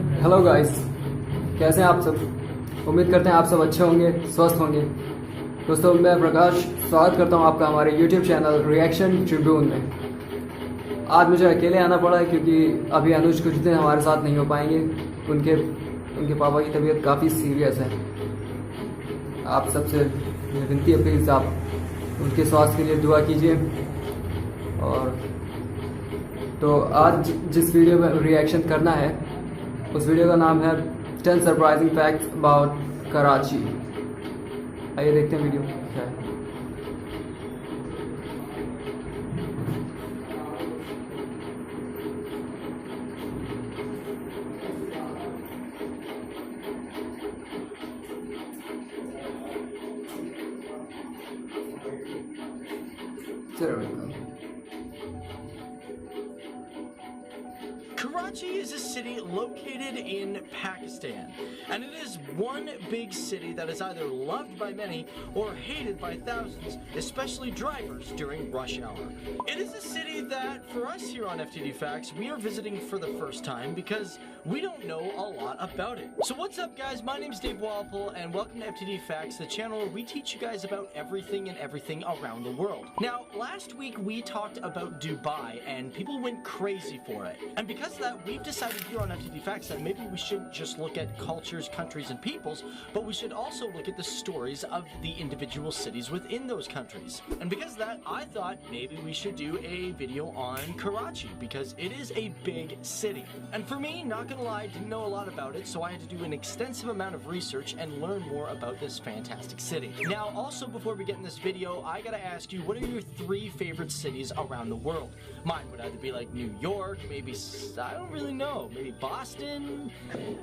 Hello guys, कैसे हैं आप सब। उम्मीद करते हैं आप सब अच्छे होंगे, स्वस्थ होंगे। दोस्तों, मैं प्रकाश स्वागत करता हूं आपका हमारे यूट्यूब चैनल रिएक्शन ट्रिब्यून में। आज मुझे अकेले आना पड़ा है क्योंकि अभी अनुज कुछ दिन हमारे साथ नहीं हो पाएंगे। उनके पापा की तबीयत काफ़ी सीरियस है। आप सबसे विनती है, प्लीज़ आप उनके स्वास्थ्य के लिए दुआ कीजिए। और तो आज जिस वीडियो में रिएक्शन करना है, उस वीडियो का नाम है 10 सरप्राइजिंग फैक्ट्स अबाउट कराची। आइए देखते हैं वीडियो क्या है। Karachi is a city located in Pakistan, and it is one big city that is either loved by many or hated by thousands, especially drivers during rush hour. It is a city that, for us here on FTD Facts, we are visiting for the first time because we don't know a lot about it. So what's up, guys? My name is Dave Walpole, and welcome to FTD Facts, the channel where we teach you guys about everything around the world. Now, last week we talked about Dubai, and people went crazy for it. And because of that, we've decided here on FTD Facts that maybe we shouldn't just look at cultures, countries, and peoples, but we should also look at the stories of the individual cities within those countries. And because of that, I thought maybe we should do a video on Karachi, because it is a big city. And for me, not gonna lie, I didn't know a lot about it, so I had to do an extensive amount of research and learn more about this fantastic city. Now, also before we get in this video, I gotta ask you, what are your 3 favorite cities around the world? Mine would either be like New York, maybe, I don't really know, maybe Boston?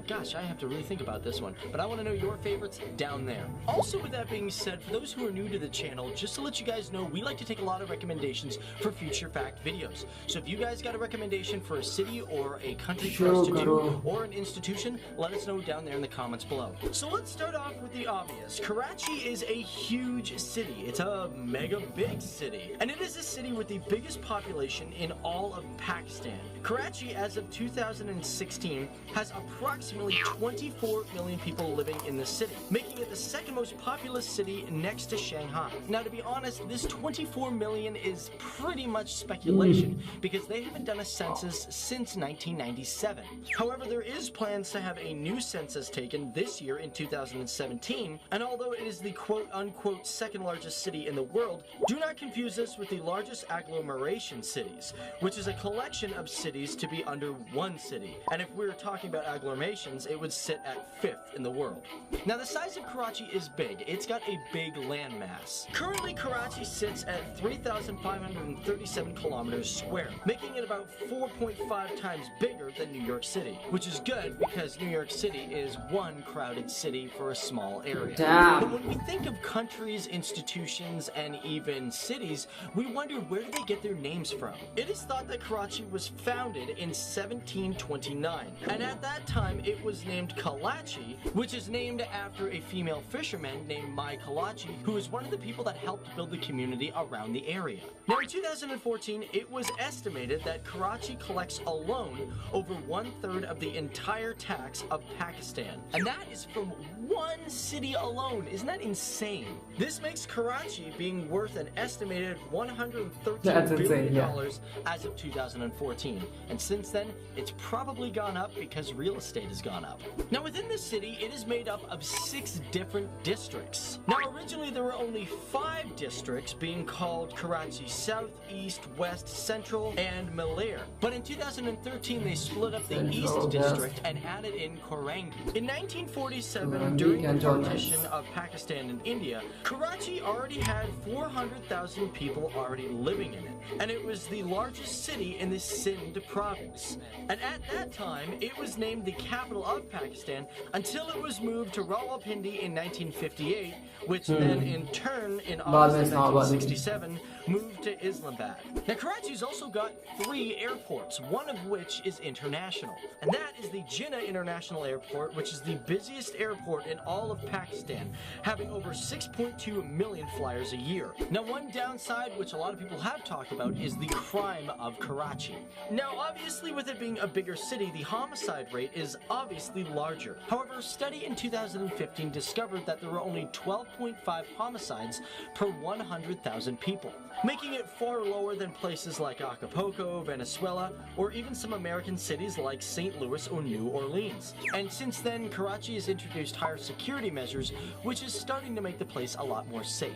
Gosh, I have to really think about this one, but I want to know your favorites down there. Also, with that being said, for those who are new to the channel, just to let you guys know, we like to take a lot of recommendations for future fact videos. So if you guys got a recommendation for a city or a country for us to do, or an institution, let us know down there in the comments below. So let's start off with the obvious. Karachi is a huge city. It's a mega big city, and it is a city with the biggest population in all of Pakistan. Karachi, as of 2016, has approximately 24 million people living in the city, making it the second most populous city next to Shanghai. Now, to be honest, this 24 million is pretty much speculation because they haven't done a census since 1997. However, there is plans to have a new census taken this year in 2017, and although it is the quote-unquote second largest city in the world, do not confuse this with the largest agglomeration cities, which is a collection of cities to be under one city. And if we were talking about agglomerations, it would sit at 5th in the world. Now, the size of Karachi is big. It's got a big landmass. Currently, Karachi sits at 3,537 kilometers square, making it about 4.5 times bigger than New York City, which is good because New York City is one crowded city for a small area. But when we think of countries, institutions, and even cities, we wonder, where do they get their names from? It is thought that Karachi was founded in 1729, and at that time it was named Kalachi, which is named after a female fisherman named Mai Kalachi, who is one of the people that helped build the community around the area. Now, in 2014, it was estimated that Karachi collects alone over 1/3 of the entire tax of Pakistan, and that is from one city alone. Isn't that insane? This makes Karachi being worth an estimated $113 billion as of 2014, and since then it's probably gone up because real estate has gone up. Now, within the city, it is made up of 6 different districts. Now, originally there were only 5 districts, being called Karachi South, East, West, Central, and Malair. But in 2013 they split up the East District and added in Korangi. In 1947, during the partition of Pakistan and India, Karachi already had 400,000 people already living in it, and it was the largest city in the Sindh province. And at that time, it was named the capital of Pakistan until it was moved to Rawalpindi in 1958, which then in turn in August of 1967 moved to Islamabad. Now, Karachi's also got 3 airports, one of which is international. and that is the Jinnah International Airport, which is the busiest airport in all of Pakistan, having over 6.2 million flyers a year. Now, one downside, which a lot of people have talked about, is the crime of Karachi. Now, obviously, with it being a bigger city, the homicide rate is obviously larger. However, a study in 2015 discovered that there were only 12.5 homicides per 100,000 people, making it far lower than places like Acapulco, Venezuela, or even some American cities like St. Louis or New Orleans. And since then, Karachi has introduced higher security measures, which is starting to make the place a lot more safe.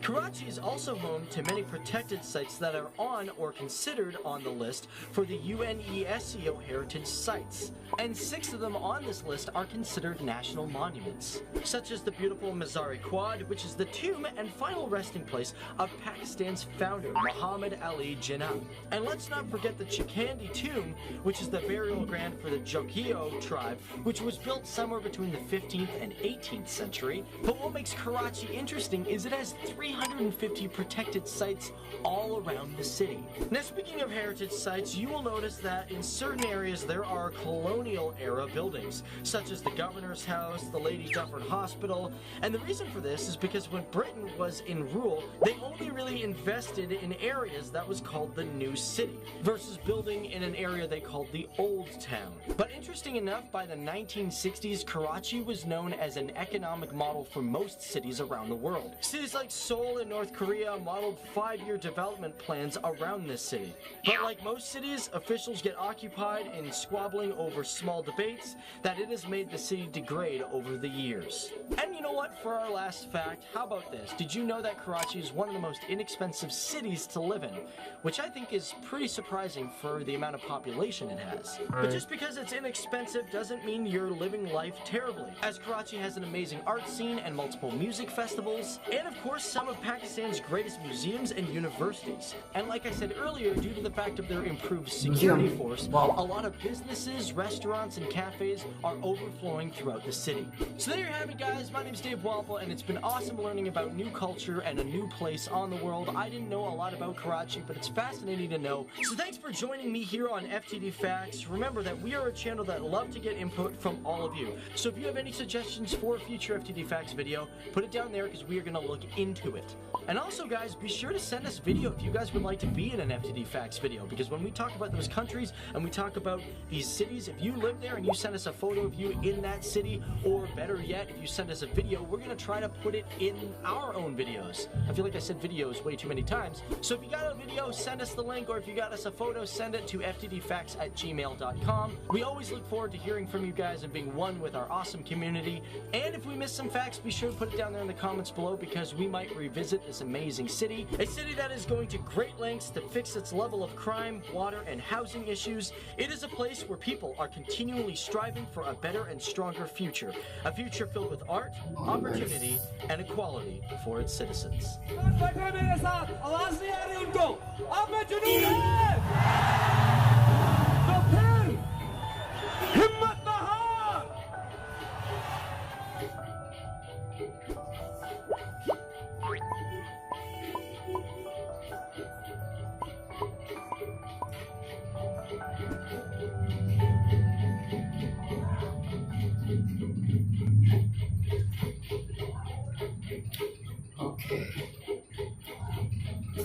Karachi is also home to many protected sites that are on or considered on the list for the UNESCO Heritage Sites, and 6 of them on this list are considered national monuments, such as the beautiful Mazar-e Quad, which is the tomb and final resting place of Pakistan's founder, Muhammad Ali Jinnah. And let's not forget the Chikandi tomb, which is the burial ground for the Jokio tribe, which was built somewhere between the 15th and 18th century. But what makes Karachi interesting is it has 350 protected sites all around the city. Now, speaking of heritage sites, you will notice that in certain areas there are colonial era buildings, such as the Governor's House, the Lady Dufferin Hospital, and the reason for this is because when Britain was in rule, they only really invested in areas that was called the New City, versus building in an area they called the Old Town. But interesting enough, by the 1960s, Karachi was known as an economic model for most cities around the world. Cities like Seoul in North Korea modeled 5-year development plans around this city. But like most cities, officials get occupied in squabbling over small debates that it has made the city degrade over the years. And you know what, for our last fact, how about this? Did you know that Karachi is one of the most inexpensive cities to live in? Which I think is pretty surprising for the amount of population it has. But just because it's inexpensive doesn't mean you're living life terribly, as Karachi has an amazing art scene and multiple music festivals, and of course some of Pakistan's greatest museums and universities. And like I said earlier, due to the fact of their improved security force, a lot of businesses, restaurants, and cafes are overflowing throughout the city. So there you have it, guys. My name's Dave Waffle, and it's been awesome learning about new culture and a new place on the world. I didn't know a lot about Karachi, but it's fascinating to know. So thanks for joining me here on FTD Facts. Remember that we are a channel that love to get input from all of you. So if you have any suggestions for a future FTD Facts video, put it down there because we are going to look into it. And also, guys, be sure to send us video if you guys would like to be in an FTD Facts video, because when we talk about those countries and we talk about these cities, if you live there and you send us a photo of you in that city, or better yet, if you send us a video, we're going to try to put it in our own videos. I feel like I said videos way too many times. So if you got a video, send us the link, or if you got us a photo, send it to ftdfacts@gmail.com. We always look forward to hearing from you guys and being one with our awesome community. And if we miss some facts, be sure to put it down there in the comments below, because we might revisit this amazing city, a city that is going to great lengths to fix its level of crime, water, and housing issues. It is a place where people are continually striving for a better and stronger future, a future filled with art, opportunity, and equality for its citizens.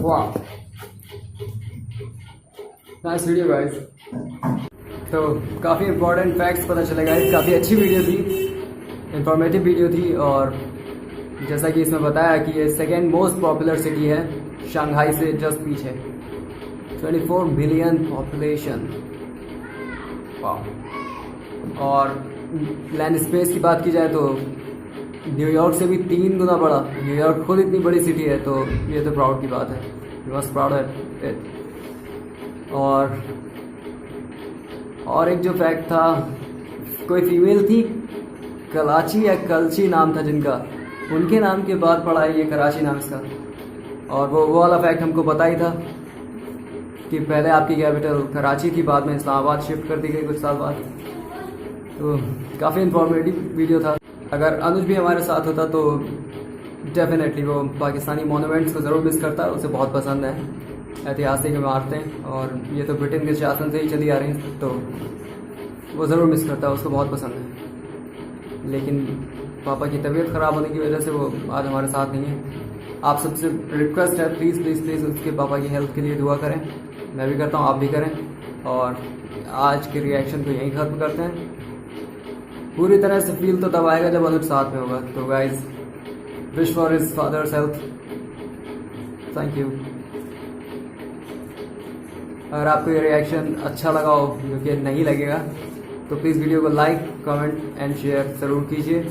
वाह, nice video guys. तो काफ़ी important facts पता चले guys, काफ़ी अच्छी video थी, informative video थी। और जैसा कि इसमें बताया कि ये सेकेंड मोस्ट पॉपुलर सिटी है, शंघाई से जस्ट पीछे, 24 मिलियन पॉपुलेशन। वाह। और लैंड स्पेस की बात की जाए तो न्यूयॉर्क से भी 3 गुना बड़ा। न्यूयॉर्क खुद इतनी बड़ी सिटी है, तो ये तो प्राउड की बात है, you must proud of it. और एक जो फैक्ट था, कोई फीमेल थी, कलाची या कलची नाम था जिनका, उनके नाम के बाद पड़ा है ये कराची नाम इसका। और वो वाला फैक्ट हमको पता ही था कि पहले आपकी कैपिटल कराची थी, बाद में इस्लामाबाद शिफ्ट कर दी गई कुछ साल बाद। तो काफ़ी इंफॉर्मेटिव वीडियो था। अगर अनुज भी हमारे साथ होता तो डेफिनेटली वो पाकिस्तानी मोनूमेंट्स को ज़रूर मिस करता है, उसे बहुत पसंद है ऐतिहासिक इमारतें, और ये तो ब्रिटेन के शासन से ही चली आ रही हैं। तो वो ज़रूर मिस करता है, उसको बहुत पसंद है, लेकिन पापा की तबीयत ख़राब होने की वजह से वो आज हमारे साथ नहीं है। आप सबसे रिक्वेस्ट है, प्लीज़ प्लीज़ प्लीज़ उसके पापा की हेल्थ के लिए दुआ करें। मैं भी करता हूँ, आप भी करें। और आज के रिएक्शन को यहीं ख़त्म करते हैं। पूरी तरह से फील तो तब आएगा जब अनुज साथ में होगा। तो guys, wish for his father's health. Thank you. अगर आपको ये रिएक्शन अच्छा लगा हो, जो कि नहीं लगेगा, तो प्लीज़ वीडियो को लाइक, कमेंट एंड शेयर ज़रूर कीजिए।